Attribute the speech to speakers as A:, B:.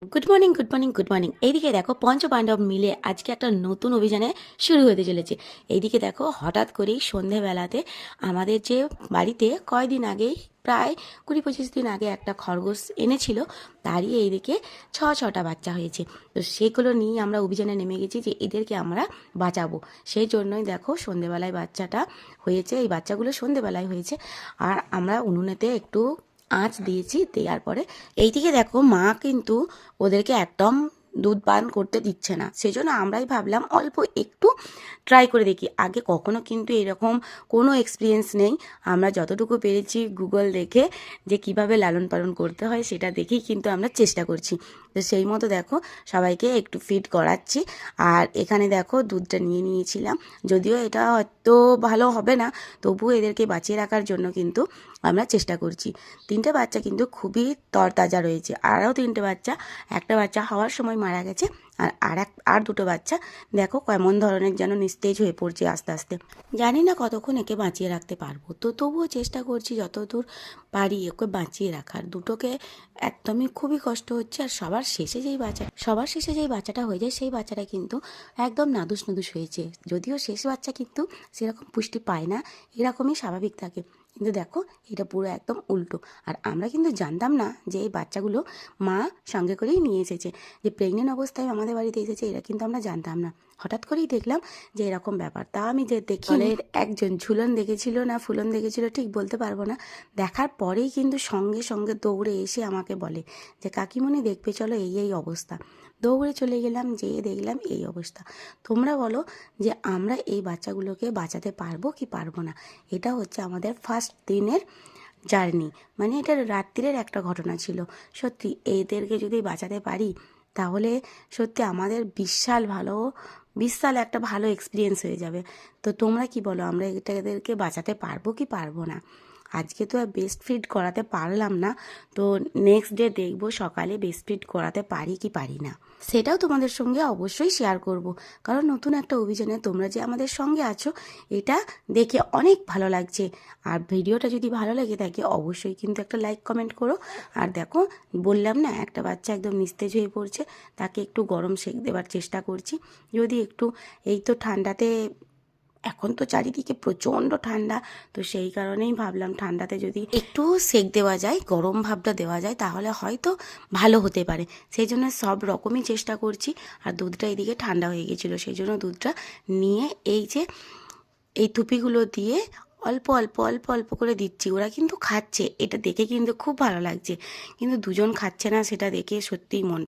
A: Good morning, good morning, good morning. এইদিকে দেখো পঞ্চপাণ্ডব মিলে আজকে একটা নতুন অভিযানে শুরু হতে চলেছে। এইদিকে দেখো হঠাৎ করেই সন্ধেবেলাতে আমাদের যে বাড়িতে কয়দিন আগেই প্রায় 20-25 দিন আগে একটা খরগোশ এনেছিল, তারই এইদিকে ছটা বাচ্চা হয়েছে। তো সেগুলো নিয়ে আমরা অভিযানে নেমে গেছি যে এদেরকে আমরা বাঁচাবো। সেই জন্যই দেখো সন্ধেবেলায় বাচ্চাটা হয়েছে, এই বাচ্চাগুলো সন্ধেবেলায় হয়েছে। আর আমরা উনুনেতে একটু আঁচ দিয়েছি, দেওয়ার পরে এইদিকে দেখো মা কিন্তু ওদেরকে একদম দুধ পান করতে দিচ্ছে না। সেজন্য আমরাই ভাবলাম অল্প একটু ট্রাই করে দেখি। আগে কখনো কিন্তু এরকম কোনো এক্সপিরিয়েন্স নেই। আমরা যতটুকু পেরেছি গুগল দেখে যে কিভাবে লালন পালন করতে হয় সেটা দেখেই কিন্তু আমরা চেষ্টা করছি। তো সেই মতো দেখো সবাইকে একটু ফিড করাচ্ছি। আর এখানে দেখো দুধটা নিয়ে নিয়েছিলাম, যদিও এটা হয়তো ভালো হবে না, তবুও এদেরকে বাঁচিয়ে রাখার জন্য কিন্তু আমরা চেষ্টা করছি। 3টে বাচ্চা কিন্তু খুবই তরতাজা রয়েছে। আরও 3টে বাচ্চা, একটা বাচ্চা হওয়ার সময় মারা গেছে। আর 2টো বাচ্চা দেখো কেমন ধরনের যেন নিস্তেজ হয়ে পড়ছে আস্তে আস্তে। জানি না কতক্ষণ একে বাঁচিয়ে রাখতে পারবো, তো তবুও চেষ্টা করছি যতদূর পারি একে বাঁচিয়ে রাখার। দুটোকে একদমই খুবই কষ্ট হচ্ছে। আর সবার শেষে যেই বাচ্চাটা হয়ে যায় সেই বাচ্চাটা কিন্তু একদম নাদুস নুদুস হয়েছে। যদিও শেষ বাচ্চা কিন্তু সেরকম পুষ্টি পায় না, এরকমই স্বাভাবিক থাকে। কিন্তু দেখো এটা পুরো একদম উল্টো। আর আমরা কিন্তু জানতাম না যে এই বাচ্চাগুলো মা সঙ্গে করেই নিয়ে এসেছে, যে প্রেগনেন্ট অবস্থায় আমাদের বাড়িতে এসেছে, এটা কিন্তু আমরা জানতাম না। হঠাৎ করেই দেখলাম যে এরকম ব্যাপার। তা আমি যে দেখি দলের একজন ঝুলন দেখেছিল না ফুলন দেখেছিল ঠিক বলতে পারবো না, দেখার পরেই কিন্তু সঙ্গে সঙ্গে দৌড়ে এসে আমাকে বলে যে কাকিমণি দেখবে চলো, এই এই অবস্থা। দৌড়ে চলে গেলাম, যেয়ে দেখলাম এই অবস্থা। তোমরা বলো যে আমরা এই বাচ্চাগুলোকে বাঁচাতে পারবো কি পারবো না? এটা হচ্ছে আমাদের ফার্স্ট দিনের জার্নি, মানে এটা রাত্রিরের একটা ঘটনা ছিল। সত্যি এদেরকে যদি বাঁচাতে পারি তাহলে সত্যি আমাদের বিশাল একটা ভালো এক্সপিরিয়েন্স হয়ে যাবে। তো তোমরা কি বলো, আমরা এদেরকে বাঁচাতে পারবো কি পারবো না? আজকে তো আর বেস্ট ফিড করাতে পারলাম না, তো নেক্সট ডে দেখবো সকালে বেস্ট ফিড করাতে পারি কি পারি না। সেটাও তোমাদের সঙ্গে অবশ্যই শেয়ার করব, কারণ নতুন একটা অভিযানে তোমরা যে আমাদের সঙ্গে আছো এটা দেখে অনেক ভালো লাগছে। আর ভিডিওটা যদি ভালো লেগে থাকে অবশ্যই কিন্তু একটা লাইক কমেন্ট করো। আর দেখো বললাম না একটা বাচ্চা একদম নিস্তেজ হয়ে পড়ছে, তাকে একটু গরম সেঁক দেওয়ার চেষ্টা করছি। যদি একটু, এই তো ঠান্ডাতে, এখন তো চারিদিকে প্রচণ্ড ঠান্ডা, তো সেই কারণেই ভাবলাম ঠান্ডাতে যদি একটু সেক দেওয়া যায়, গরম ভাবটা দেওয়া যায়, তাহলে হয়তো ভালো হতে পারে। সেই জন্য সব রকমই চেষ্টা করছি। আর দুধটা এদিকে ঠান্ডা হয়ে গেছিলো, সেই জন্য দুধটা নিয়ে এই যে এই থুপিগুলো দিয়ে অল্প অল্প অল্প অল্প করে দিচ্ছি। ওরা কিন্তু খাচ্ছে, এটা দেখে কিন্তু খুব ভালো লাগছে। কিন্তু দুজন খাচ্ছে না, সেটা দেখে সত্যিই মন